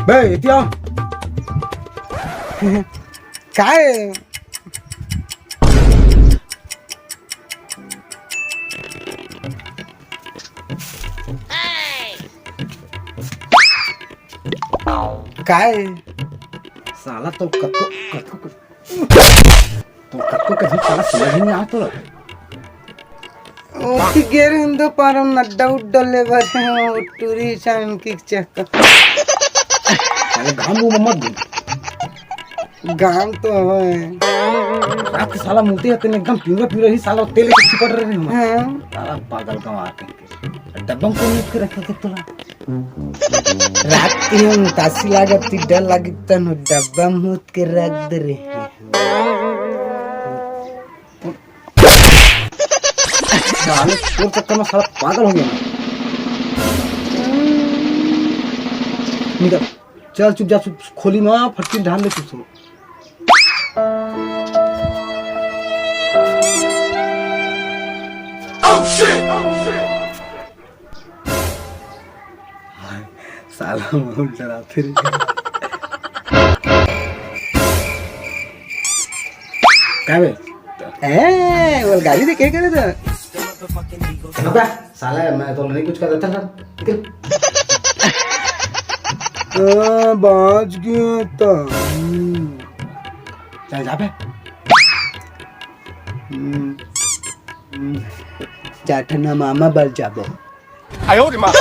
बे इथे आ. काय काय साला तो कक्को कभी साला समझ नहीं आता रे. गेर हिंदू पारम नड्डा उड्डले बरे टूरी चान किक चेक साले घाम मुंह मत दे. गाम तो है रात के साला मुंह ते एकदम पीरा ही साला तेल के चिपट रहे हैं. हाँ साला पागल का मार के डब्बम को नीट के रखे के तोला. रात की हम तासी लागत डर लगता नो डब्बा मूत के रख दे रे. साले चोर चक्कर में साला पागल हो गया. निकल चल चुपचाप खोली में फटकी ढाल ले चुप. साला बहुत डरा फिर. क्या बे? बोल गाड़ी से क्या करे था अबे साला मैं तो नहीं कुछ कर रहा था. निकल. बाज गया था चल जा बे. चाटना मामा बल जाबो. 哎呦我的妈！